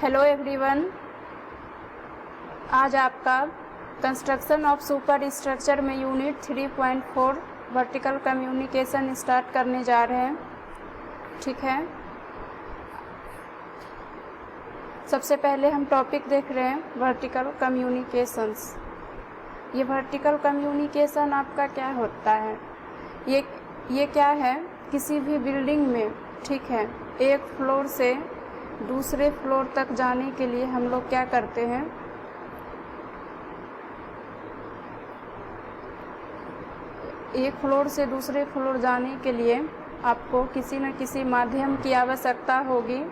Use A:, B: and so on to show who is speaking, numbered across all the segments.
A: Hello everyone, आज आपका construction of super structure में यूनिट 3.4 वर्टिकल कम्युनिकेशन स्टार्ट करने जा रहे हैं। ठीक है, सबसे पहले हम टॉपिक देख रहे हैं वर्टिकल कम्युनिकेशंस। ये वर्टिकल कम्युनिकेशन आपका क्या होता है? ये क्या है? किसी भी बिल्डिंग में, ठीक है, एक फ्लोर से दूसरे फ्लोर तक जाने के लिए हम लोग क्या करते हैं, एक फ्लोर से दूसरे फ्लोर जाने के लिए आपको किसी न किसी माध्यम की आवश्यकता होगी,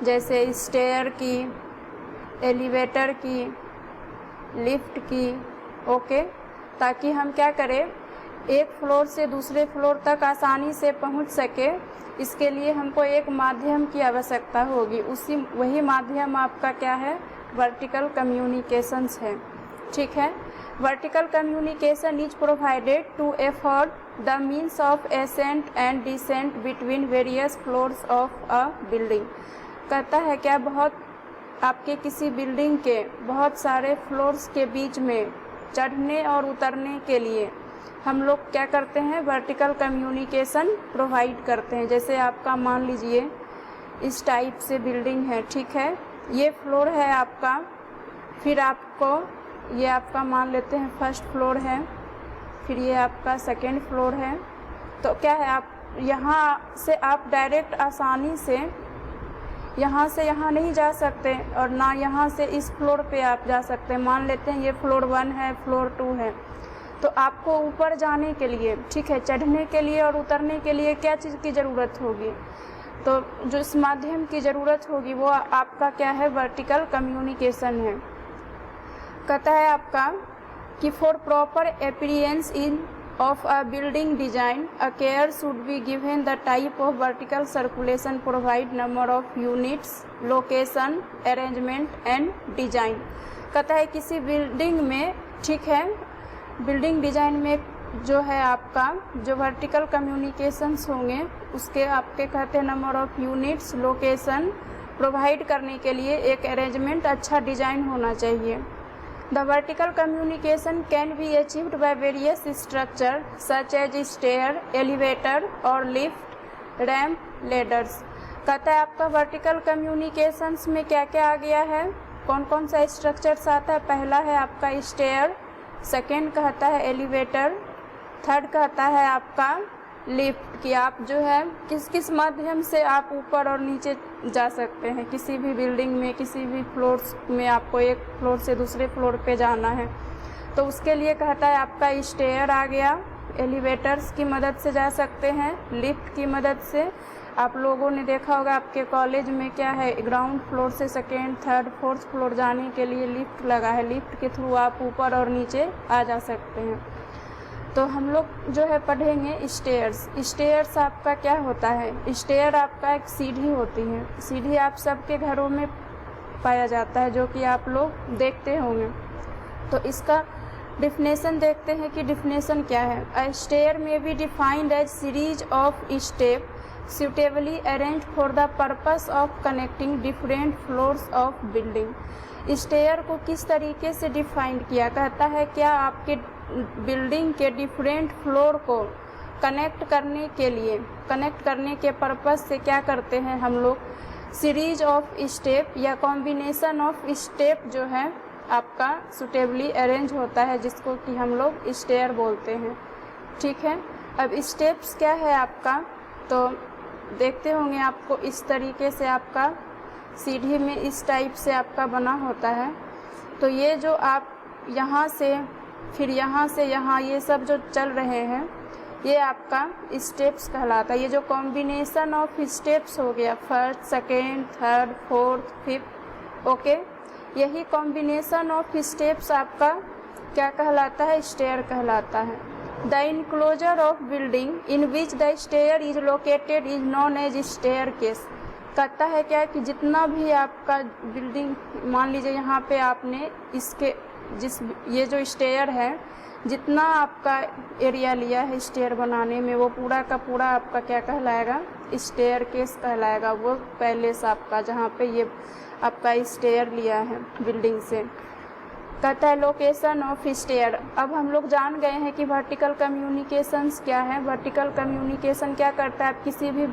A: जैसे स्टेयर की, एलिवेटर की, लिफ्ट की। ओके, ताकि हम क्या करें, एक फ्लोर से दूसरे फ्लोर तक आसानी से पहुंच सके। इसके लिए हमको एक माध्यम की आवश्यकता होगी। वही माध्यम आपका क्या है? वर्टिकल कम्युनिकेशंस है। ठीक है, vertical communication is provided to afford the means of ascent and descent between various floors of a building. कहता है क्या, बहुत आपके किसी बिल्डिंग के बहुत सारे फ्लोर्स के बीच में चढ़ने और उतरने के लिए हम लोग क्या करते हैं, वर्टिकल कम्युनिकेशन प्रोवाइड करते हैं। जैसे आपका मान लीजिए इस टाइप से बिल्डिंग है, ठीक है, ये फ्लोर है आपका, फिर आपको ये आपका मान लेते हैं फर्स्ट फ्लोर है, फिर ये आपका सेकंड फ्लोर है। तो क्या है, आप यहाँ से आप डायरेक्ट आसानी से यहाँ से यहाँ नहीं जा सकते और ना यहाँ से इस फ्लोर पे आप जा सकते हैं। मान लेते हैं ये फ्लोर 1 है, फ्लोर 2 है, तो आपको ऊपर जाने के लिए, ठीक है, चढ़ने के लिए और उतरने के लिए क्या चीज़ की ज़रूरत होगी? तो जो इस माध्यम की ज़रूरत होगी वो आपका क्या है? वर्टिकल कम्युनिकेशन है। कहता है आपका कि for proper appearance in of a building design, a care should be given the type of vertical circulation, provide number of units, location, arrangement and design। कहता है किसी बिल्डिंग में, ठीक है, बिल्डिंग डिजाइन में जो है आपका जो वर्टिकल कम्युनिकेशंस होंगे उसके आपके कहते हैं number of units, location provide करने के लिए एक अरेंजमेंट, अच्छा डिजाइन होना चाहिए। The vertical communication can be achieved by various structures such as stair, elevator और lift, ramp, ladders। कहता है आपका वर्टिकल कम्युनिकेशंस में क्या क्या आ गया है, कौन कौन सा स्ट्रक्चर्स आता है? पहला है आपका स्टेयर, सेकेंड कहता है एलिवेटर, थर्ड कहता है आपका लिफ्ट कि आप जो है किस किस माध्यम से आप ऊपर और नीचे जा सकते हैं। किसी भी बिल्डिंग में, किसी भी फ्लोर्स में आपको एक फ्लोर से दूसरे फ्लोर पे जाना है तो उसके लिए कहता है आपका स्टेयर आ गया, एलिवेटर्स की मदद से जा सकते हैं, लिफ्ट की मदद से। आप लोगों ने देखा होगा आपके कॉलेज में क्या है, ग्राउंड फ्लोर से सेकेंड, थर्ड, फोर्थ फ्लोर जाने के लिए लिफ्ट लगा है। लिफ्ट के थ्रू आप ऊपर और नीचे आ जा सकते हैं। तो हम लोग जो है पढ़ेंगे स्टेयर्स। स्टेयर्स आपका क्या होता है? स्टेयर आपका एक सीढ़ी होती है। सीढ़ी आप सबके घरों में पाया जाता है, जो कि आप लोग देखते होंगे। तो इसका डिफिनेशन देखते हैं कि डिफिनेशन क्या है। A stair may be defined as series of step suitably arranged for the purpose of connecting different floors of building। Stair को किस तरीके से डिफाइन किया? कहता है क्या आपके बिल्डिंग के डिफरेंट फ्लोर को कनेक्ट करने के लिए, कनेक्ट करने के पर्पस से क्या करते हैं हम लोग? सीरीज ऑफ स्टेप या कॉम्बिनेशन ऑफ स्टेप जो है आपका सुटेबली अरेंज होता है, जिसको कि हम लोग स्टेयर बोलते हैं। ठीक है, अब स्टेप्स क्या है आपका, तो देखते होंगे आपको इस तरीके से आपका सीढ़ी में इस टाइप से आपका बना होता है। तो ये जो आप यहाँ से फिर यहाँ से यहाँ ये सब जो चल रहे हैं ये आपका स्टेप्स कहलाता है। ये जो कॉम्बिनेशन ऑफ स्टेप्स हो गया, first, second, third, fourth, fifth, okay, यही कॉम्बिनेशन ऑफ स्टेप्स आपका क्या कहलाता है? स्टेयर कहलाता है। The enclosure of building in which the stair is located is known as staircase। कहता है क्या कि जितना भी आपका बिल्डिंग, मान लीजिए यहाँ पे आपने इसके ये जो स्टेयर है, जितना आपका एरिया लिया है स्टेयर बनाने में, वो पूरा का पूरा आपका क्या कहलाएगा, स्टेयर केस कहलाएगा। वो पैलेस आपका जहाँ पे ये आपका स्टेयर लिया है बिल्डिंग से। कहता है लोकेशन ऑफ स्टेयर। अब हम लोग जान गए हैं कि वर्टिकल कम्युनिकेशंस क्या है। वर्टिकल कम्युनिकेशन क्या करता है, आप किसी भी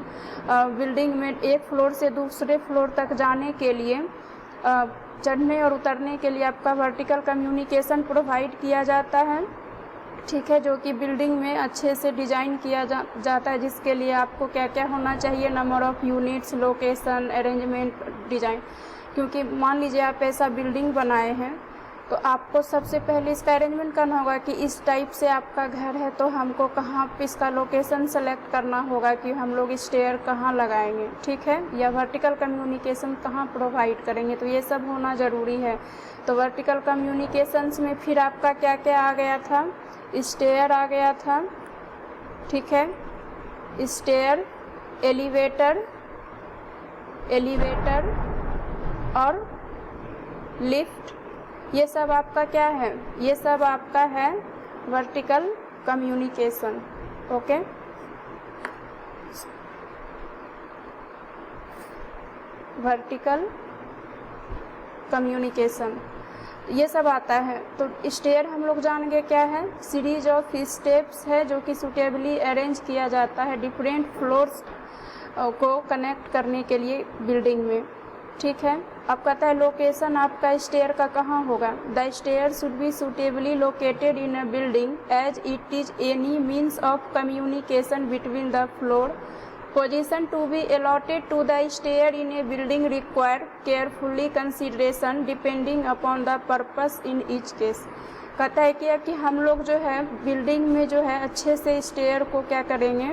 A: बिल्डिंग में एक फ्लोर से दूसरे फ्लोर तक जाने के लिए, चढ़ने और उतरने के लिए आपका वर्टिकल कम्युनिकेशन प्रोवाइड किया जाता है, ठीक है, जो कि बिल्डिंग में अच्छे से डिज़ाइन किया जाता है, जिसके लिए आपको क्या क्या होना चाहिए, number of units, location, arrangement, design. क्योंकि मान लीजिए आप ऐसा बिल्डिंग बनाए हैं तो आपको सबसे पहले इसका अरेंजमेंट करना होगा कि इस टाइप से आपका घर है तो हमको कहाँ पे इसका लोकेशन सेलेक्ट करना होगा कि हम लोग स्टेयर कहाँ लगाएंगे, ठीक है, या वर्टिकल कम्युनिकेशन कहाँ प्रोवाइड करेंगे। तो ये सब होना ज़रूरी है। तो वर्टिकल कम्युनिकेशंस में फिर आपका क्या क्या आ गया था, स्टेयर आ गया था, ठीक है, स्टेयर, एलिवेटर और लिफ्ट, ये सब आपका क्या है, ये सब आपका है vertical communication. Okay, vertical communication ये सब आता है। तो स्टेयर हम लोग जान गए क्या है, सीरीज ऑफ स्टेप्स है जो कि सुटेबली अरेंज किया जाता है डिफरेंट फ्लोर्स को कनेक्ट करने के लिए बिल्डिंग में, ठीक है। अब कहता है लोकेशन आपका स्टेयर का कहाँ होगा। The stair should be suitably located in a building as it is any means of communication between the floor. Position to be allotted to the stair in a building require carefully consideration depending upon the purpose in each case। कहता है कि हम लोग जो है building में जो है अच्छे से स्टेयर को क्या करेंगे,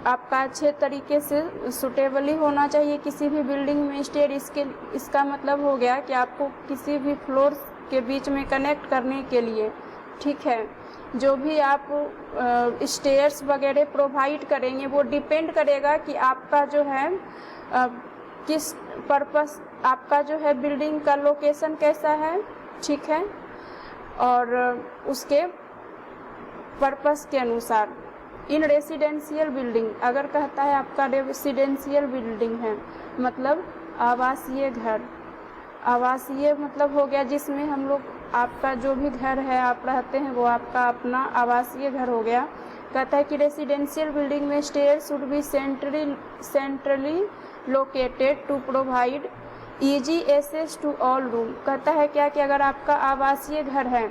A: आपका अच्छे तरीके से सुटेबली होना चाहिए किसी भी बिल्डिंग में स्टेयर। इसका मतलब हो गया कि आपको किसी भी फ्लोर के बीच में कनेक्ट करने के लिए, ठीक है, जो भी आप स्टेयर्स वगैरह प्रोवाइड करेंगे वो डिपेंड करेगा कि आपका जो है किस पर्पस, आपका जो है बिल्डिंग का लोकेशन कैसा है, ठीक है, और उसके पर्पस के अनुसार। इन रेसिडेंशियल बिल्डिंग, अगर कहता है आपका रेसिडेंशियल बिल्डिंग है मतलब आवासीय घर, आवासीय मतलब हो गया जिसमें हम लोग, आपका जो भी घर है आप रहते हैं वो आपका अपना आवासीय घर हो गया। कहता है कि रेसिडेंशियल बिल्डिंग में stair should be centrally located to provide easy access to all room. कहता है क्या कि अगर आपका आवासीय घर है,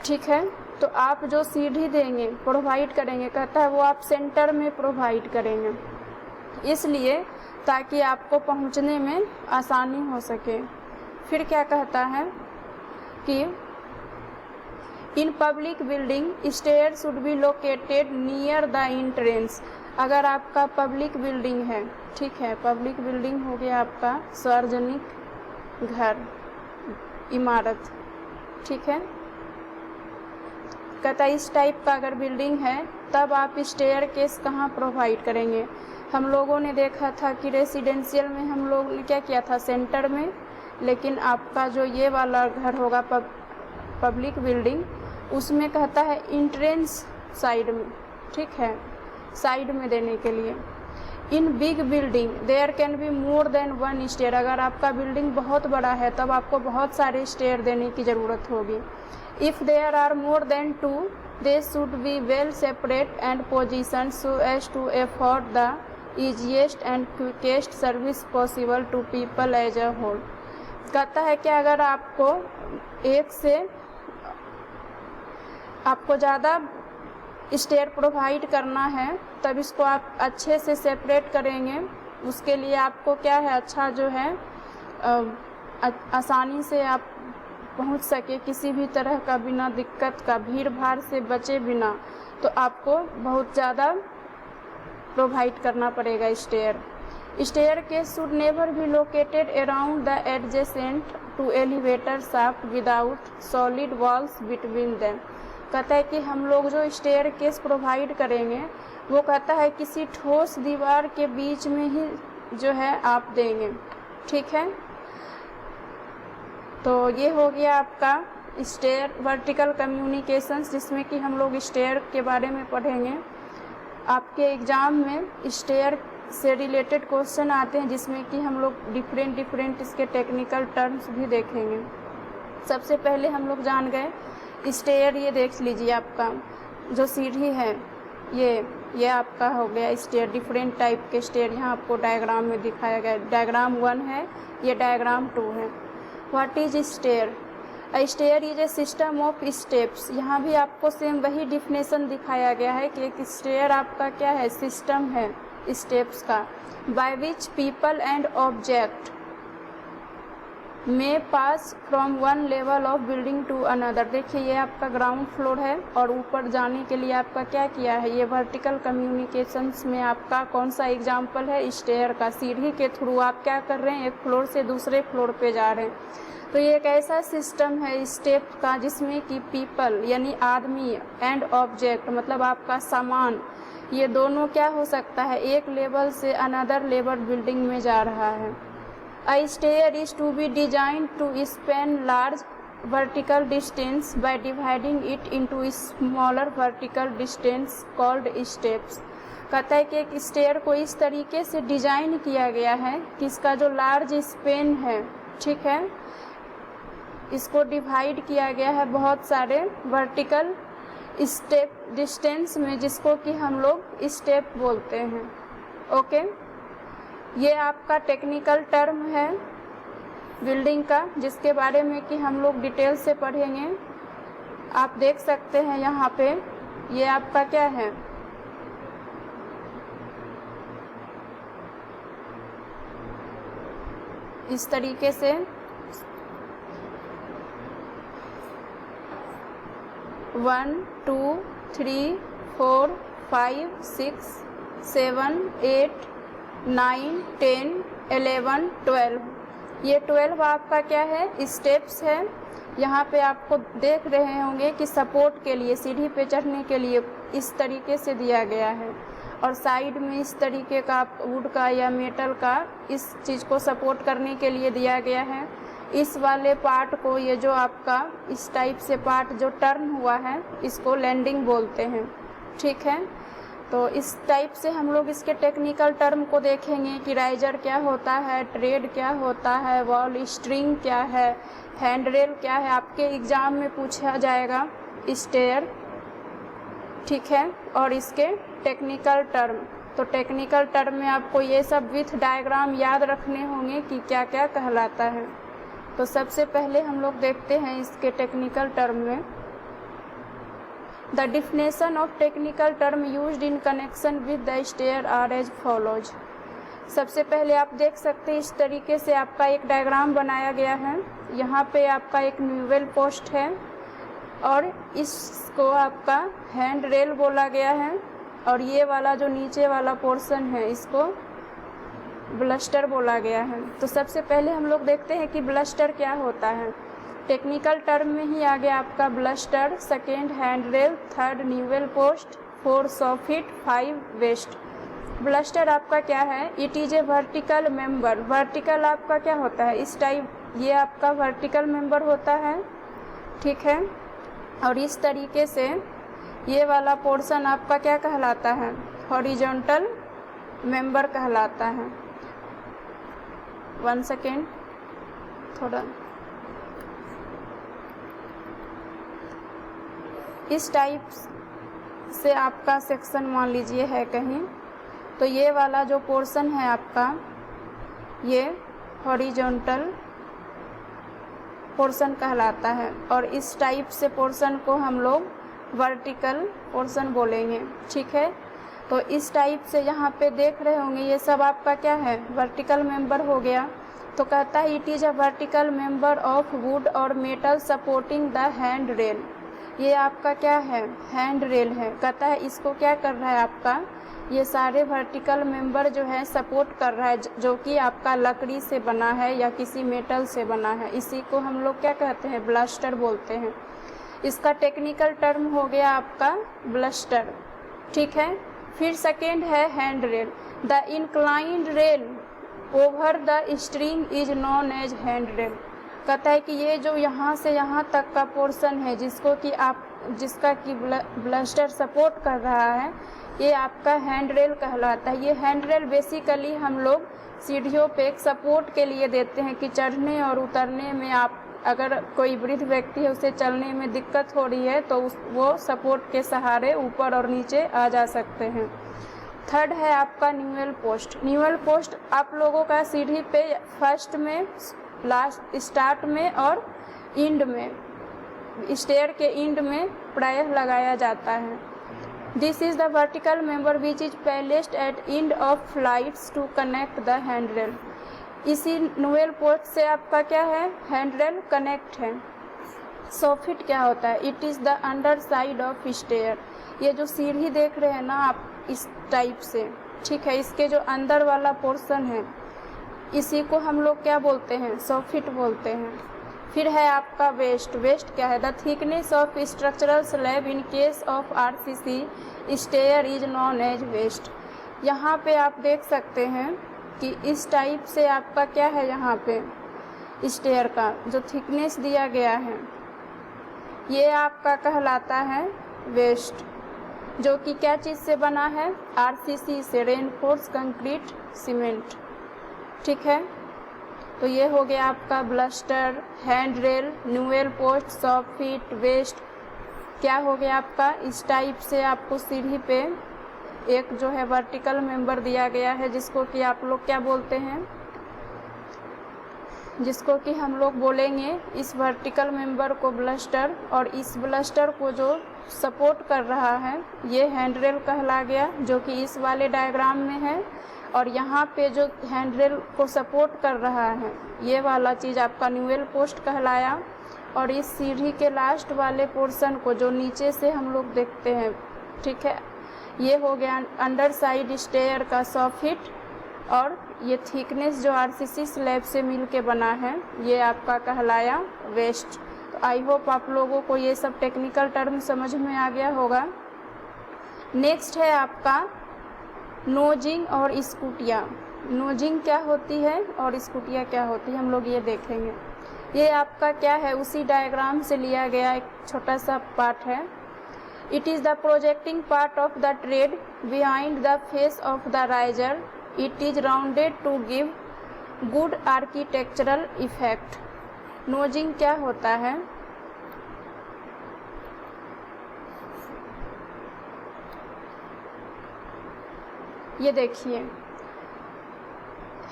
A: ठीक है, तो आप जो सीढ़ी देंगे प्रोवाइड करेंगे, कहता है वो आप सेंटर में प्रोवाइड करेंगे, इसलिए ताकि आपको पहुंचने में आसानी हो सके। फिर क्या कहता है कि in public building stair should be located near the entrance. अगर आपका पब्लिक बिल्डिंग है, ठीक है, पब्लिक बिल्डिंग हो गया आपका सार्वजनिक घर, इमारत, ठीक है, कहता इस टाइप का अगर बिल्डिंग है तब आप स्टेयर केस कहाँ प्रोवाइड करेंगे। हम लोगों ने देखा था कि रेसिडेंशियल में हम लोग ने क्या किया था, सेंटर में, लेकिन आपका जो ये वाला घर होगा पब्लिक बिल्डिंग, उसमें कहता है इंट्रेंस साइड में, ठीक है, साइड में देने के लिए। In big building there can be more than one stair. अगर आपका बिल्डिंग बहुत बड़ा है तब आपको बहुत सारे स्टेयर देने की ज़रूरत होगी। If there are more than two they should be well separate and position so as to afford the easiest and quickest service possible to people as a whole. कहता है कि अगर आपको एक से आपको ज़्यादा स्टेयर प्रोवाइड करना है तब इसको आप अच्छे से सेपरेट करेंगे। उसके लिए आपको क्या है, अच्छा जो है आसानी से आप पहुंच सके किसी भी तरह का, बिना दिक्कत का, भीड़ भाड़ से बचे बिना, तो आपको बहुत ज़्यादा प्रोवाइड करना पड़ेगा stair. Stair case should never be located around the adjacent to elevator shaft without solid walls between them. कहता है कि हम लोग जो स्टेयर केस प्रोवाइड करेंगे वो कहता है किसी ठोस दीवार के बीच में ही जो है आप देंगे, ठीक है। तो ये हो गया आपका स्टेयर वर्टिकल कम्युनिकेशंस, जिसमें कि हम लोग स्टेयर के बारे में पढ़ेंगे। आपके एग्ज़ाम में स्टेयर से रिलेटेड क्वेश्चन आते हैं, जिसमें कि हम लोग डिफरेंट इसके टेक्निकल टर्म्स भी देखेंगे। सबसे पहले हम लोग जान गए स्टेयर, ये देख लीजिए आपका जो सीढ़ी है ये आपका हो गया स्टेयर। डिफरेंट टाइप के स्टेयर यहाँ आपको डायग्राम में दिखाया गया। डायग्राम 1 है, ये डायग्राम 2 है। What is stair? Stair is a system of steps. यहाँ भी आपको सेम वही डिफिनेशन दिखाया गया है कि एक स्टेयर आपका क्या है, सिस्टम है स्टेप्स का, by which people and object में pass from one level of building to another. देखिए ये आपका ग्राउंड फ्लोर है और ऊपर जाने के लिए आपका क्या किया है, ये वर्टिकल कम्युनिकेशंस में आपका कौन सा एग्जाम्पल है, स्टेयर का। सीढ़ी के थ्रू आप क्या कर रहे हैं, एक फ्लोर से दूसरे फ्लोर पे जा रहे हैं। तो ये एक ऐसा सिस्टम है स्टेप का जिसमें कि पीपल यानी आदमी एंड ऑब्जेक्ट मतलब आपका सामान, ये दोनों क्या हो सकता है, एक लेवल से अनदर लेवल बिल्डिंग में जा रहा है। A stair is to be designed to span large vertical distance by dividing it into smaller vertical distance called steps। कहता है कि एक स्टेयर को इस तरीके से डिजाइन किया गया है कि इसका जो लार्ज स्पेन है, ठीक है, इसको डिवाइड किया गया है बहुत सारे वर्टिकल स्टेप डिस्टेंस में, जिसको कि हम लोग स्टेप बोलते हैं। ओके, ये आपका टेक्निकल टर्म है बिल्डिंग का, जिसके बारे में कि हम लोग डिटेल से पढ़ेंगे। आप देख सकते हैं यहाँ पे ये आपका क्या है, इस तरीके से वन 2 3 4 5 6 7 8 9 10 11 12, ये 12 आपका क्या है, स्टेप्स है। यहाँ पे आपको देख रहे होंगे कि सपोर्ट के लिए, सीढ़ी पे चढ़ने के लिए इस तरीके से दिया गया है, और साइड में इस तरीके का वुड का या मेटल का इस चीज़ को सपोर्ट करने के लिए दिया गया है। इस वाले पार्ट को, ये जो आपका इस टाइप से पार्ट जो टर्न हुआ है, इसको लैंडिंग बोलते हैं, ठीक है। तो इस टाइप से हम लोग इसके टेक्निकल टर्म को देखेंगे कि राइजर क्या होता है, ट्रेड क्या होता है, वॉल स्ट्रिंग क्या है, हैंडरेल क्या है, आपके एग्ज़ाम में पूछा जाएगा स्टेयर, ठीक है। और इसके टेक्निकल टर्म, तो टेक्निकल टर्म में आपको ये सब विथ डायग्राम याद रखने होंगे कि क्या क्या कहलाता है। तो सबसे पहले हम लोग देखते हैं इसके टेक्निकल टर्म में। The definition of technical term used in connection with the stair are as follows. सबसे पहले आप देख सकते हैं इस तरीके से आपका एक डायग्राम बनाया गया है। यहाँ पे आपका एक न्यूवेल पोस्ट है और इसको आपका हैंड रेल बोला गया है, और ये वाला जो नीचे वाला पोर्शन है इसको ब्लस्टर बोला गया है। तो सबसे पहले हम लोग देखते हैं कि ब्लस्टर क्या होता है। टेक्निकल टर्म में ही आ गया आपका baluster, second hand rail, third newel post, 4 soffit, 5 waist. Baluster आपका क्या है, it is a vertical member. Vertical आपका क्या होता है, इस टाइप, ये आपका वर्टिकल मेंबर होता है, ठीक है। और इस तरीके से ये वाला पोर्शन आपका क्या कहलाता है, हॉरिजॉन्टल मेंबर कहलाता है। 1 सेकेंड, थोड़ा इस टाइप से आपका सेक्शन मान लीजिए है कहीं, तो ये वाला जो पोर्शन है आपका, ये हॉरिजॉन्टल पोर्शन कहलाता है, और इस टाइप से पोर्शन को हम लोग वर्टिकल पोर्शन बोलेंगे, ठीक है। तो इस टाइप से यहाँ पे देख रहे होंगे ये सब आपका क्या है, वर्टिकल मेंबर हो गया। तो कहता है it is a vertical member of wood और metal supporting the hand rail. ये आपका क्या है, हैंड रेल है। कहता है इसको क्या कर रहा है आपका, ये सारे वर्टिकल मेंबर जो है सपोर्ट कर रहा है, जो कि आपका लकड़ी से बना है या किसी मेटल से बना है। इसी को हम लोग क्या कहते हैं, ब्लस्टर बोलते हैं। इसका टेक्निकल टर्म हो गया आपका ब्लस्टर, ठीक है। फिर सेकेंड है hand rail. The inclined rail over the string is known as hand rail. कहता है कि ये जो यहाँ से यहाँ तक का पोर्शन है जिसका कि ब्लस्टर सपोर्ट कर रहा है, ये आपका हैंड रेल कहलाता है। ये हैंड रेल बेसिकली हम लोग सीढ़ियों पे एक सपोर्ट के लिए देते हैं कि चढ़ने और उतरने में आप अगर कोई वृद्ध व्यक्ति है उसे चलने में दिक्कत हो रही है तो वो सपोर्ट के सहारे ऊपर और नीचे आ जा सकते हैं। थर्ड है आपका न्यूअल पोस्ट। न्यूअल पोस्ट आप लोगों का सीढ़ी पे फर्स्ट में, लास्ट, स्टार्ट में और इंड में, स्टेयर के इंड में प्रायः लगाया जाता है। This is the vertical member which is placed at end of flights to connect the hand rail. इसी न्यूअल पोस्ट से आपका क्या है, हैंड रेल कनेक्ट है। सोफिट क्या होता है, it is the under side of stair. ये जो सीढ़ी देख रहे हैं ना आप इस टाइप से, ठीक है, इसके जो अंदर वाला पोर्शन है इसी को हम लोग क्या बोलते हैं, सोफिट बोलते हैं। फिर है आपका वेस्ट। वेस्ट क्या है, the thickness of structural slab in case of RCC stair is known as waist. यहाँ पे आप देख सकते हैं कि इस टाइप से आपका क्या है, यहाँ पे स्टेयर का जो थिकनेस दिया गया है ये आपका कहलाता है वेस्ट, जो कि क्या चीज़ से बना है, आरसीसी से, रेनफोर्स कंक्रीट सीमेंट, ठीक है। तो ये हो गया आपका baluster, hand rail, newel post, soffit, waist. क्या हो गया आपका, इस टाइप से आपको सीढ़ी पे एक जो है वर्टिकल मेंबर दिया गया है जिसको कि आप लोग क्या बोलते हैं, जिसको कि हम लोग बोलेंगे इस वर्टिकल मेंबर को ब्लस्टर, और इस ब्लस्टर को जो सपोर्ट कर रहा है ये हैंड रेल कहला गया, जो कि इस वाले डायग्राम में है। और यहाँ पे जो हैंड रेल को सपोर्ट कर रहा है ये वाला चीज़ आपका न्यूअल पोस्ट कहलाया। और इस सीढ़ी के लास्ट वाले पोर्शन को जो नीचे से हम लोग देखते हैं, ठीक है, ये हो गया अंडर साइड स्टेयर का सोफिट। और ये थिकनेस जो आरसीसी स्लैब से मिल के बना है ये आपका कहलाया वेस्ट। तो आई होप आप लोगों को ये सब टेक्निकल टर्म समझ में आ गया होगा। नेक्स्ट है आपका नोजिंग और स्कूटिया। नोजिंग क्या होती है और स्कूटिया क्या होती है हम लोग ये देखेंगे। ये आपका क्या है, उसी डायग्राम से लिया गया एक छोटा सा पार्ट है। It is the projecting part of the tread behind the face of the riser. It is rounded to give good architectural effect. Nosing क्या होता है, ये देखिए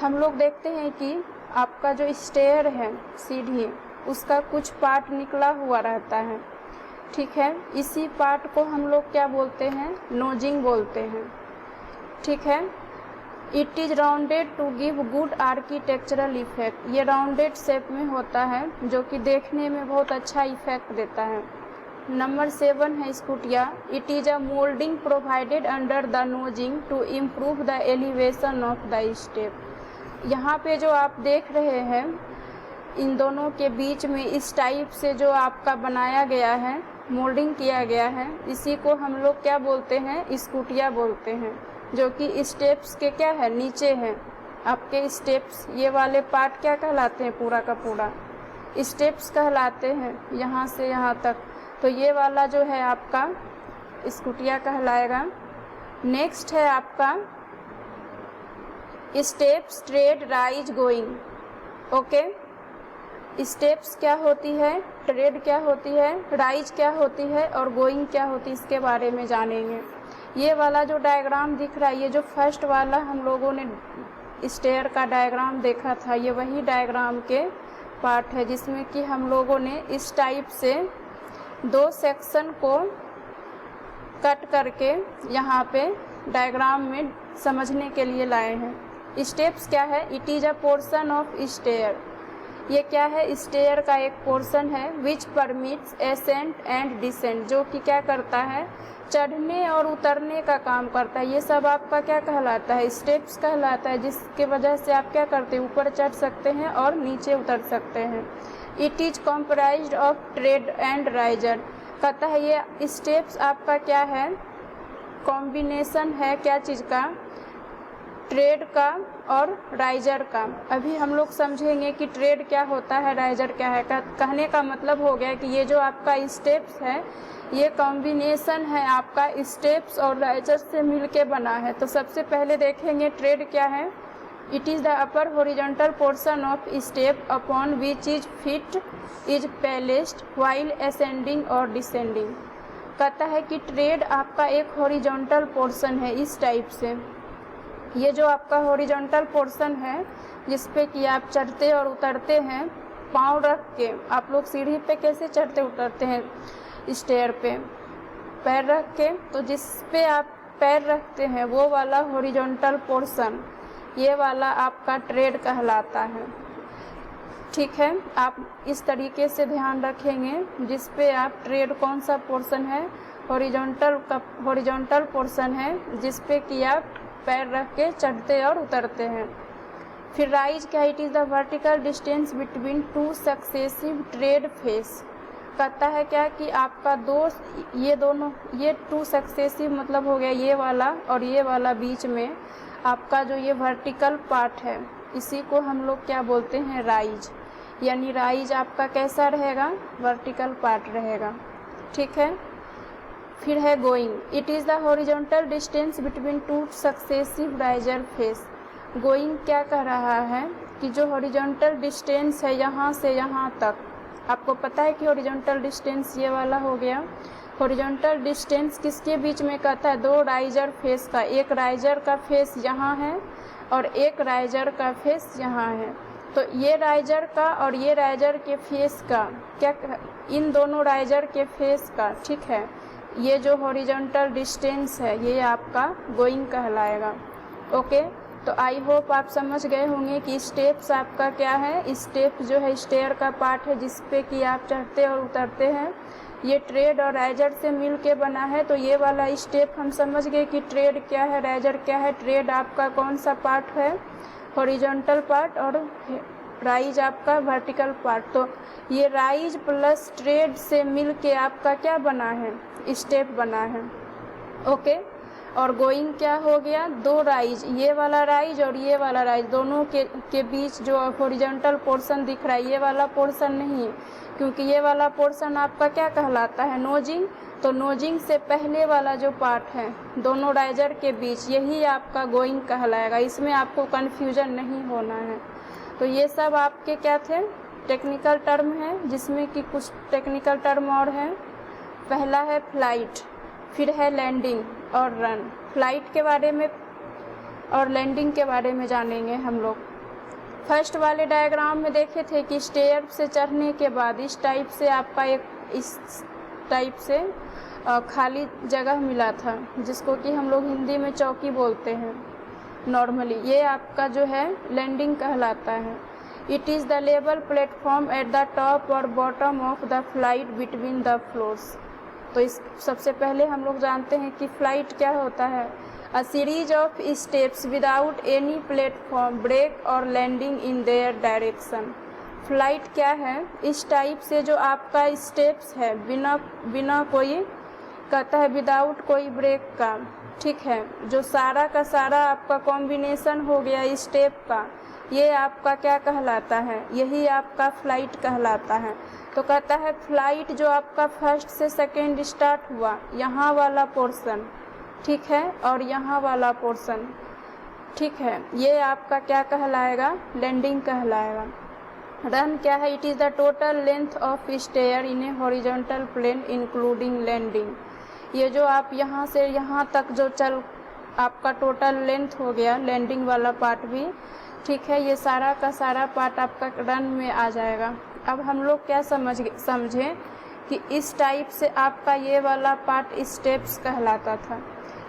A: हम लोग देखते हैं कि आपका जो स्टेयर है सीढ़ी उसका कुछ पार्ट निकला हुआ रहता है, ठीक है। इसी पार्ट को हम लोग क्या बोलते हैं, नोजिंग बोलते हैं, ठीक है। It is rounded to give good architectural effect. ये राउंडेड शेप में होता है जो कि देखने में बहुत अच्छा इफेक्ट देता है। नंबर 7 है scotia. It is a moulding provided under the nosing to improve the elevation of the step. यहाँ पे जो आप देख रहे हैं इन दोनों के बीच में इस टाइप से जो आपका बनाया गया है, मोल्डिंग किया गया है, इसी को हम लोग क्या बोलते हैं, स्कूटिया बोलते हैं, जो कि स्टेप्स के क्या है, नीचे हैं आपके स्टेप्स। ये वाले पार्ट क्या कहलाते हैं, पूरा का पूरा स्टेप्स कहलाते हैं, यहाँ से यहाँ तक। तो ये वाला जो है आपका स्कूटिया कहलाएगा। नेक्स्ट है आपका steps, trade, rise, going. Okay, steps क्या होती है, ट्रेड क्या होती है, राइज क्या होती है और गोइंग क्या होती है, इसके बारे में जानेंगे। ये वाला जो डायग्राम दिख रहा है, ये जो फर्स्ट वाला हम लोगों ने स्टेयर का डायग्राम देखा था, ये वही डायग्राम के पार्ट है जिसमें कि हम लोगों ने इस टाइप से 2 सेक्शन को कट करके यहाँ पे डायग्राम में समझने के लिए लाए हैं। स्टेप्स क्या है, it is a portion of stair. ये क्या है, स्टेयर का एक पोर्शन है which permits ascent and descent, जो कि क्या करता है, चढ़ने और उतरने का काम करता है। ये सब आपका क्या कहलाता है, स्टेप्स कहलाता है, जिसके वजह से आप क्या करते हैं, ऊपर चढ़ सकते हैं और नीचे उतर सकते हैं। It is comprised of tread and riser. कहता है ये स्टेप्स आपका क्या है, कॉम्बिनेशन है क्या चीज़ का, ट्रेड का और राइजर का। अभी हम लोग समझेंगे कि ट्रेड क्या होता है, राइजर क्या है। कहने का मतलब हो गया कि ये जो आपका स्टेप्स है ये कॉम्बिनेशन है आपका स्टेप्स और राइजर से मिलके बना है। तो सबसे पहले देखेंगे ट्रेड क्या है। It is the upper horizontal portion of step upon which is feet is placed while ascending और डिसेंडिंग। कहता है कि ट्रेड आपका एक हॉरिजॉन्टल पोर्शन है इस टाइप से। ये जो आपका हॉरिजॉन्टल पोर्शन है जिस पे कि आप चढ़ते और उतरते हैं पाँव रख के। आप लोग सीढ़ी पे कैसे चढ़ते उतरते हैं, स्टेयर पे पैर रख के, तो जिस पे आप पैर रखते हैं वो वाला हॉरिजॉन्टल पोर्शन ये वाला आपका ट्रेड कहलाता है। ठीक है, आप इस तरीके से ध्यान रखेंगे। जिस पे आप ट्रेड कौन सा पोर्शन है, हॉरिजॉन्टल पोर्शन है जिस पे कि आप पैर रख के चढ़ते और उतरते हैं। फिर राइज क्या, it is the vertical distance between two successive trade face. कहता है क्या कि आपका ये टू सक्सेसिव मतलब हो गया ये वाला और ये वाला बीच में आपका जो ये वर्टिकल पार्ट है इसी को हम लोग क्या बोलते हैं, राइज। यानी राइज आपका कैसा रहेगा, वर्टिकल पार्ट रहेगा। ठीक है, फिर है going, it is the horizontal distance between two successive riser face. Going क्या कह रहा है कि जो हॉरिजॉन्टल डिस्टेंस है यहाँ से यहाँ तक, आपको पता है कि हॉरिजॉन्टल डिस्टेंस ये वाला हो गया। हॉरिजॉन्टल डिस्टेंस किसके बीच में कहता है, दो राइजर फेस का। एक राइजर का फेस यहाँ है और एक राइजर का फेस यहाँ है। तो ये राइजर का और ये राइजर के फेस का क्या, इन दोनों राइजर के फेस का, ठीक है, ये जो हॉरिजॉन्टल डिस्टेंस है ये आपका गोइंग कहलाएगा। ओके, तो आई होप आप समझ गए होंगे कि स्टेप्स आपका क्या है। स्टेप जो है स्टेयर का पार्ट है जिस पे कि आप चढ़ते और उतरते हैं। ये ट्रेड और राइजर से मिल के बना है। तो ये वाला स्टेप हम समझ गए कि ट्रेड क्या है, राइजर क्या है। ट्रेड आपका कौन सा पार्ट है, हॉरिजॉन्टल पार्ट, और राइज आपका वर्टिकल पार्ट। तो ये राइज प्लस ट्रेड से मिल के आपका क्या बना है, स्टेप बना है। ओके, और गोइंग क्या हो गया, दो राइज, ये वाला राइज और ये वाला राइज, दोनों के बीच जो हॉरिजॉन्टल पोर्शन दिख रहा है ये वाला पोर्शन नहीं, क्योंकि ये वाला पोर्शन आपका क्या कहलाता है, नोजिंग। तो नोजिंग से पहले वाला जो पार्ट है दोनों राइजर के बीच, यही आपका गोइंग कहलाएगा। इसमें आपको कन्फ्यूजन नहीं होना है। तो ये सब आपके क्या थे, टेक्निकल टर्म है, जिसमें कि कुछ टेक्निकल टर्म और हैं। पहला है फ्लाइट, फिर है लैंडिंग और रन। फ्लाइट के बारे में और लैंडिंग के बारे में जानेंगे हम लोग। फर्स्ट वाले डायग्राम में देखे थे कि स्टेयर से चढ़ने के बाद इस टाइप से आपका इस टाइप से खाली जगह मिला था, जिसको कि हम लोग हिंदी में चौकी बोलते हैं नॉर्मली। ये आपका जो है लैंडिंग कहलाता है। It is the level platform at the top और bottom of the flight between the floors. तो इस सबसे पहले हम लोग जानते हैं कि फ्लाइट क्या होता है, a series of steps without any platform break और landing in their direction. Flight क्या है, इस टाइप से जो आपका स्टेप्स है बिना कोई, कहता है विदाउट कोई ब्रेक का, ठीक है, जो सारा का सारा आपका कॉम्बिनेशन हो गया स्टेप का, ये आपका क्या कहलाता है, यही आपका फ्लाइट कहलाता है। तो कहता है फ्लाइट जो आपका फर्स्ट से सेकेंड स्टार्ट हुआ, यहाँ वाला पोर्शन, ठीक है, और यहाँ वाला पोर्शन, ठीक है, ये आपका क्या कहलाएगा, लैंडिंग कहलाएगा। रन क्या है, it is the total length of stair in a horizontal plane including landing. ये जो आप यहाँ से यहाँ तक जो चल आपका टोटल लेंथ हो गया, लैंडिंग वाला पार्ट भी, ठीक है, ये सारा का सारा पार्ट आपका रन में आ जाएगा। अब हम लोग क्या समझें कि इस टाइप से आपका ये वाला पार्ट स्टेप्स कहलाता था।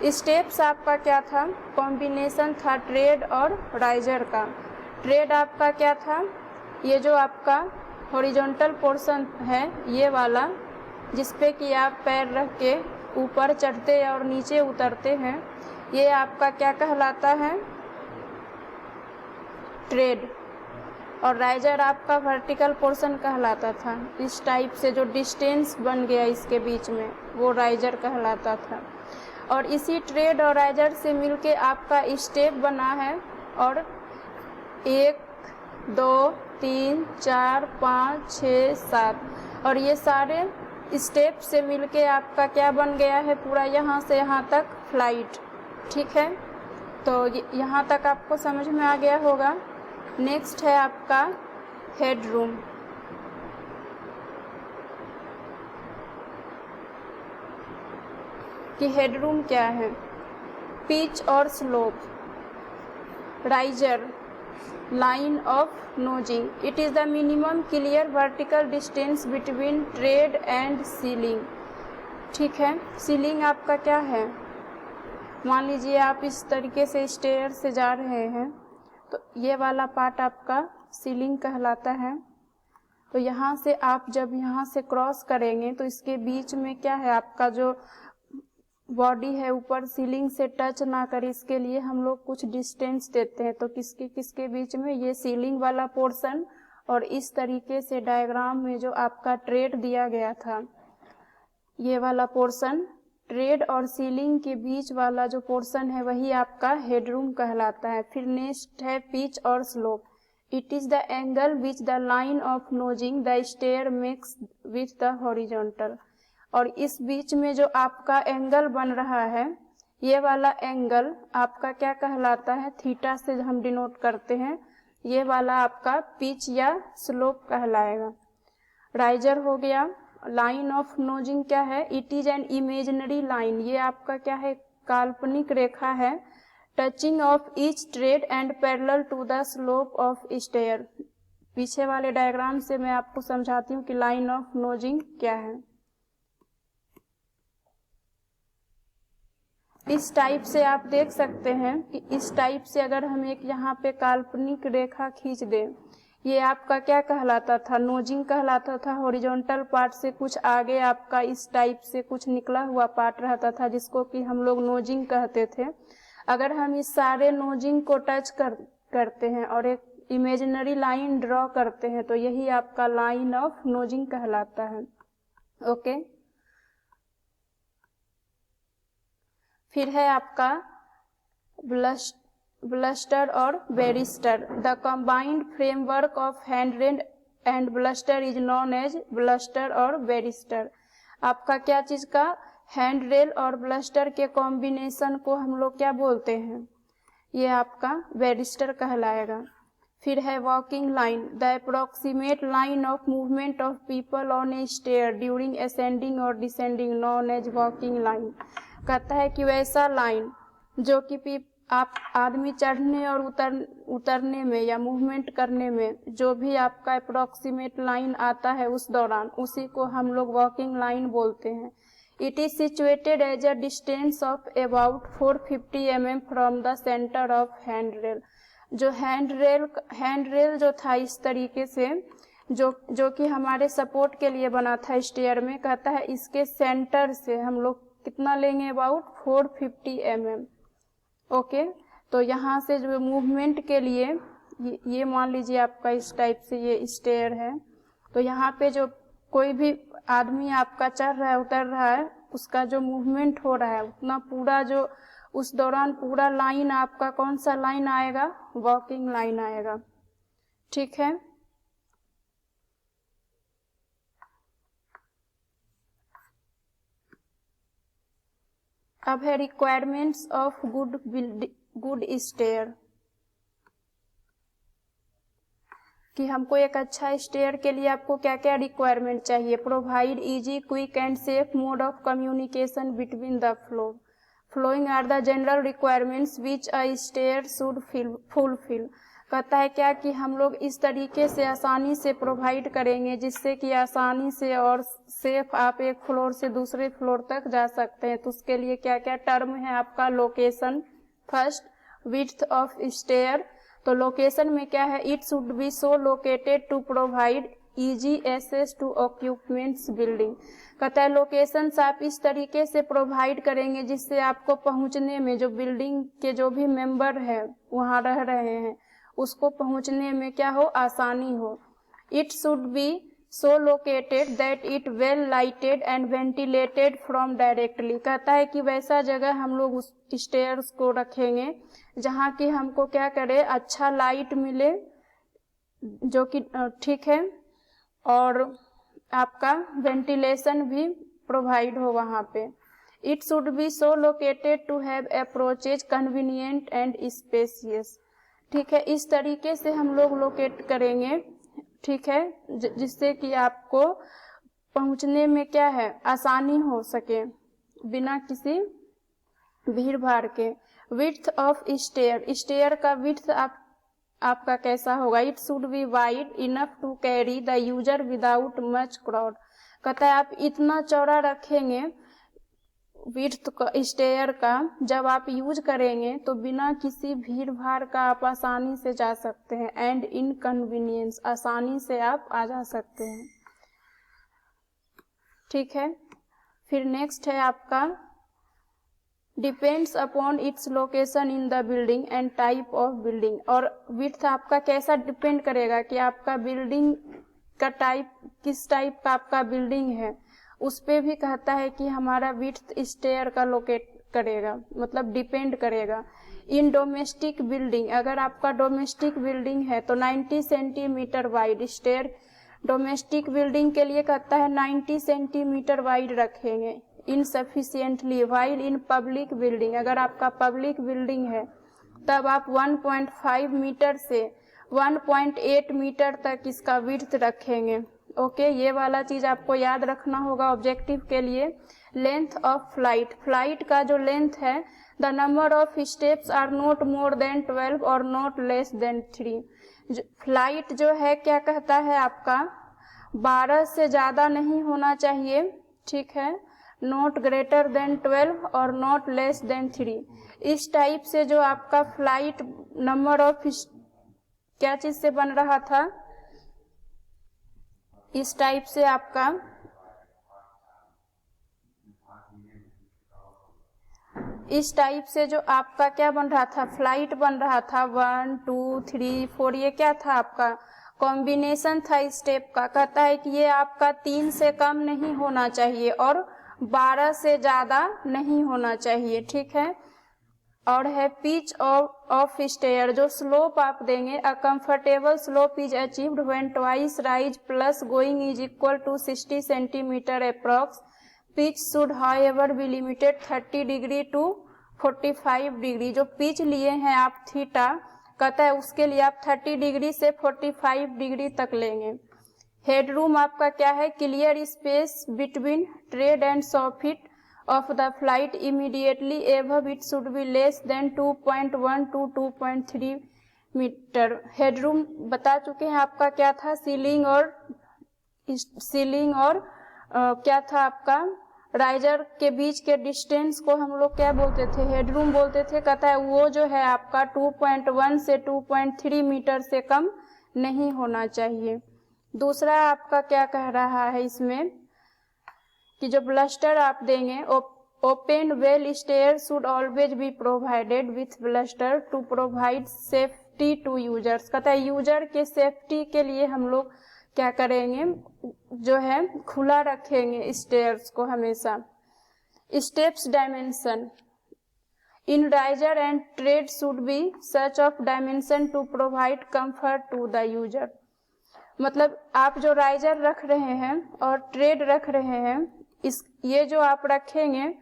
A: स्टेप्स आपका क्या था, कॉम्बिनेशन था ट्रेड और राइजर का। ट्रेड आपका क्या था, ये जो आपका हॉरिजॉन्टल पोर्शन है ये वाला, जिस पे कि आप पैर रख के ऊपर चढ़ते और नीचे उतरते हैं, ये आपका क्या कहलाता है, ट्रेड। और राइजर आपका वर्टिकल पोर्शन कहलाता था। इस टाइप से जो डिस्टेंस बन गया इसके बीच में वो राइजर कहलाता था। और इसी ट्रेड और राइजर से मिलके आपका स्टेप बना है, और 1 2 3 4 5 6 7 और ये सारे स्टेप से मिलके आपका क्या बन गया है पूरा, यहाँ से यहाँ तक फ्लाइट। ठीक है, तो यहाँ तक आपको समझ में आ गया होगा। नेक्स्ट है आपका हेड रूम। कि हेड रूम क्या है? पिच और slope, riser, line of nosing. It is the minimum clear vertical distance between tread and ceiling. ठीक है, सीलिंग आपका क्या है? मान लीजिए आप इस तरीके से स्टेयर से जा रहे हैं, तो ये वाला पार्ट आपका सीलिंग कहलाता है। तो यहाँ से आप जब यहाँ से क्रॉस करेंगे तो इसके बीच में क्या है, आपका जो बॉडी है ऊपर सीलिंग से टच ना करे, इसके लिए हम लोग कुछ डिस्टेंस देते हैं। तो किसके किसके बीच में? ये सीलिंग वाला पोर्शन और इस तरीके से डायग्राम में जो आपका ट्रेड दिया गया था, ये वाला पोर्शन, ट्रेड और सीलिंग के बीच वाला जो पोर्शन है वही आपका हेडरूम कहलाता है। फिर नेक्स्ट है पिच और slope. It is the angle which the line of nosing the stair makes with the horizontal. और इस बीच में जो आपका एंगल बन रहा है, ये वाला एंगल आपका क्या कहलाता है? थीटा से हम डिनोट करते हैं। ये वाला आपका पिच या स्लोप कहलाएगा। राइजर हो गया। लाइन ऑफ नोजिंग क्या है? It is an imaginary line. ये आपका क्या है? काल्पनिक रेखा है। Touching of each tread and parallel to the slope of stair. पीछे वाले डायग्राम से मैं आपको समझाती हूँ कि लाइन ऑफ नोजिंग क्या है। इस टाइप से आप देख सकते हैं कि इस टाइप से अगर हम एक यहाँ पे काल्पनिक रेखा खींच दें, ये आपका क्या कहलाता था? नोजिंग कहलाता था। हॉरिजॉन्टल पार्ट से कुछ आगे आपका इस टाइप से कुछ निकला हुआ पार्ट रहता था, जिसको कि हम लोग नोजिंग कहते थे। अगर हम इस सारे नोजिंग को टच करते हैं और एक इमेजिनरी लाइन ड्रॉ करते हैं, तो यही आपका लाइन ऑफ नोजिंग कहलाता है। ओके, फिर है आपका ब्लस्टर और balustrade. The combined framework of handrail and baluster is known as baluster और बैरिस्टर। आपका क्या चीज का? हैंडरेल और ब्लस्टर के कॉम्बिनेशन को हम लोग क्या बोलते हैं? ये आपका बैरिस्टर कहलाएगा। फिर है walking line. The approximate line of movement of people on a stair during ascending और descending known as walking line. कहता है कि वैसा लाइन जो कि आप आदमी चढ़ने और उतरने में या मूवमेंट करने में जो भी आपका अप्रोक्सीमेट लाइन आता है उस दौरान, उसी को हम लोग वॉकिंग लाइन बोलते हैं। It is situated as a distance of about 450 mm from the centre of handrail. जो हैंडरेल जो था इस तरीके से जो कि हमारे सपोर्ट के लिए बना था स्टेयर में, कहता है इसके सेंटर से हम लोग कितना लेंगे? About 450 mm। ओके, तो यहाँ से जो मूवमेंट के लिए ये मान लीजिए आपका इस टाइप से ये स्टेयर है, तो यहाँ पे जो कोई भी आदमी आपका चढ़ रहा है उतर रहा है, उसका जो मूवमेंट हो रहा है उतना पूरा जो उस दौरान पूरा लाइन आपका कौन सा लाइन आएगा? वॉकिंग लाइन आएगा। ठीक है, अब है रिक्वायरमेंट्स ऑफ गुड स्टेयर। कि हमको एक अच्छा स्टेयर के लिए आपको क्या क्या रिक्वायरमेंट चाहिए? Provide easy, quick and safe mode of communication between the floor. Following are the general requirements which a stair should fulfil. कहता है क्या कि हम लोग इस तरीके से आसानी से प्रोवाइड करेंगे जिससे कि आसानी से और सेफ आप एक फ्लोर से दूसरे फ्लोर तक जा सकते हैं। तो उसके लिए क्या क्या टर्म है आपका? Location first, width of stair. तो लोकेशन में क्या है? It should be so located to provide easy access to occupants building. कहता है लोकेशन आप इस तरीके से प्रोवाइड करेंगे जिससे आपको पहुंचने में, जो बिल्डिंग के जो भी मेंबर है वहां रह रहे हैं, उसको पहुंचने में क्या हो? आसानी हो। It should B so located that it well lighted and ventilated from directly। कहता है कि वैसा जगह हम लोग उस स्टेयर्स को रखेंगे जहाँ कि हमको क्या करे, अच्छा लाइट मिले, जो कि ठीक है, और आपका वेंटिलेशन भी प्रोवाइड हो वहाँ पे। It should be so located to have approaches convenient and spacious. ठीक है, इस तरीके से हम लोग लोकेट करेंगे, ठीक है, जिससे कि आपको पहुंचने में क्या है, आसानी हो सके बिना किसी भीड़ भाड़ के। विड्थ ऑफ स्टेयर, स्टेयर का विड्थ आपका कैसा होगा, it should be wide enough to carry the user without much crowd. कहता है आप इतना चौड़ा रखेंगे विड्थ का स्टेयर का, जब आप यूज करेंगे तो बिना किसी भीड़ भाड़ का आप आसानी से जा सकते हैं। एंड इनकन्वीनियंस, आसानी से आप आ जा सकते हैं। ठीक है, फिर नेक्स्ट है आपका depends upon its location in the building and type of building. और विड्थ आपका कैसा डिपेंड करेगा कि आपका बिल्डिंग का टाइप, किस टाइप का आपका बिल्डिंग है, उस पे भी कहता है कि हमारा विड्थ स्टेयर का लोकेट करेगा, मतलब डिपेंड करेगा। इन डोमेस्टिक बिल्डिंग, अगर आपका डोमेस्टिक बिल्डिंग है तो 90 centimetre wide stair domestic building के लिए कहता है 90 सेंटीमीटर वाइड रखेंगे। Insufficiently while in public building, अगर आपका पब्लिक बिल्डिंग है तब आप 1.5 मीटर से 1.8 मीटर तक इसका विड्थ रखेंगे। ओके, ये वाला चीज आपको याद रखना होगा ऑब्जेक्टिव के लिए। लेंथ ऑफ फ्लाइट, फ्लाइट का जो लेंथ है, the number of steps are not more than 12 और नॉट लेस देन 3। फ्लाइट जो है क्या कहता है आपका 12 से ज्यादा नहीं होना चाहिए, ठीक है, नॉट ग्रेटर देन 12 और नॉट लेस देन 3। इस टाइप से जो आपका फ्लाइट नंबर ऑफ क्या चीज से बन रहा था, इस टाइप से आपका इस टाइप से जो आपका क्या बन रहा था, फ्लाइट बन रहा था 1 2 3 4, ये क्या था आपका कॉम्बिनेशन था स्टेप का। कहता है कि ये आपका 3 से कम नहीं होना चाहिए और 12 से ज्यादा नहीं होना चाहिए। ठीक है, और है पिच ऑफ स्टेयर, जो स्लोप आप देंगे, a comfortable slope is achieved when twice rise plus going is equal to 60 centimetre approx. Pitch should however be limited 30 degree to 45 degree. जो पिच लिए हैं आप थीटा, कहता है उसके लिए आप 30 डिग्री से 45 डिग्री तक लेंगे। हेडरूम आपका क्या है, clear space between trade and soffit of the flight immediately above it should be less than 2.1 to 2.3 metre. Headroom बता चुके हैं आपका क्या था, सीलिंग और क्या था आपका राइजर के बीच के डिस्टेंस को हम लोग क्या बोलते थे, हेडरूम बोलते थे। कहता है वो जो है आपका 2.1 से 2.3 मीटर से कम नहीं होना चाहिए। दूसरा आपका क्या कह रहा है इसमें कि जो ब्लस्टर आप देंगे, open well stair should always be provided with baluster to provide safety to users. कहता है यूजर के सेफ्टी के लिए हम लोग क्या करेंगे, जो है खुला रखेंगे स्टेयर्स को हमेशा। Steps dimension in riser and tread should be such of dimension to provide comfort to the user. मतलब आप जो राइजर रख रहे हैं और ट्रेड रख रहे हैं, ये जो आप रखेंगे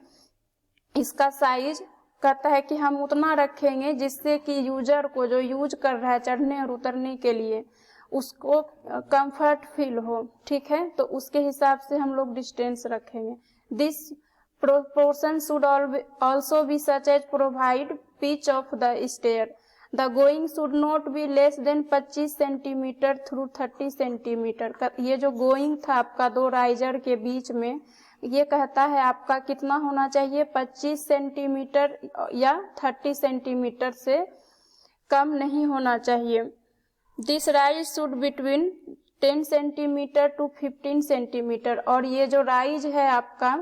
A: इसका साइज कहता है कि हम उतना रखेंगे जिससे कि यूजर को, जो यूज कर रहा है चढ़ने और उतरने के लिए, उसको कंफर्ट फील हो। ठीक है, तो उसके हिसाब से हम लोग डिस्टेंस रखेंगे। This proportion should also be such as provide pitch of the stair. The going should not be less than 25 centimetre through 30 centimetre. ये जो गोइंग था आपका दो राइजर के बीच में, ये कहता है आपका कितना होना चाहिए, 25 सेंटीमीटर या 30 सेंटीमीटर से कम नहीं होना चाहिए। This rise should between 10 centimetre to 15 centimetre. और ये जो राइज है आपका,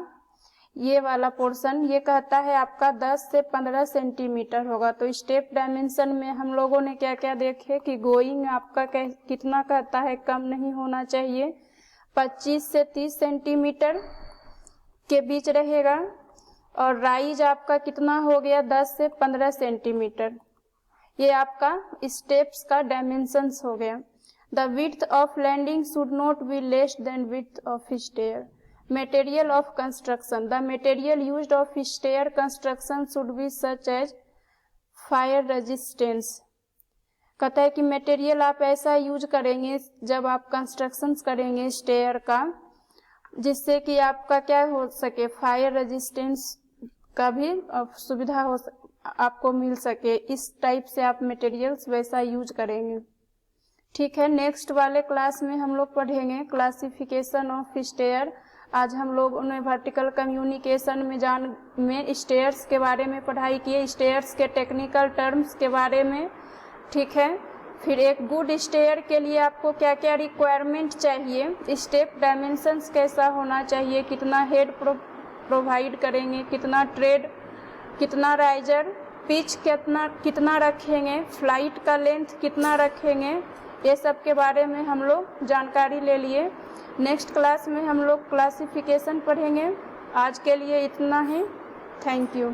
A: ये वाला पोर्शन, ये कहता है आपका 10 से 15 सेंटीमीटर होगा। तो स्टेप डायमेंशन में हम लोगों ने क्या क्या देखे कि गोइंग आपका कितना कहता है, कम नहीं होना चाहिए 25 से 30 सेंटीमीटर के बीच रहेगा। और राइज आपका कितना हो गया, 10 से 15 सेंटीमीटर। ये आपका स्टेप्स का डायमेंशंस हो गया। The width of landing should not be less than width of stair. Material of construction, the material used of stair construction should be such as fire resistance. कहता है कि मटेरियल आप ऐसा यूज करेंगे जब आप कंस्ट्रक्शंस करेंगे स्टेयर का, जिससे कि आपका क्या हो सके, फायर रेजिस्टेंस का भी सुविधा हो आपको मिल सके। इस टाइप से आप मटेरियल्स वैसा यूज करेंगे। ठीक है, नेक्स्ट वाले क्लास में हम लोग पढ़ेंगे क्लासिफिकेशन ऑफ स्टेयर। आज हम लोग उन्हें वर्टिकल कम्युनिकेशन में स्टेयर्स के बारे में पढ़ाई किए, स्टेयर्स के टेक्निकल टर्म्स के बारे में। ठीक है, फिर एक गुड स्टेयर के लिए आपको क्या क्या रिक्वायरमेंट चाहिए, स्टेप डायमेंशंस कैसा होना चाहिए, कितना हेड प्रोवाइड करेंगे, कितना ट्रेड, कितना राइजर, पिच कितना रखेंगे, फ्लाइट का लेंथ कितना रखेंगे, ये सब के बारे में हम लोग जानकारी ले लिए। नेक्स्ट क्लास में हम लोग क्लासिफिकेशन पढ़ेंगे। आज के लिए इतना ही। Thank you.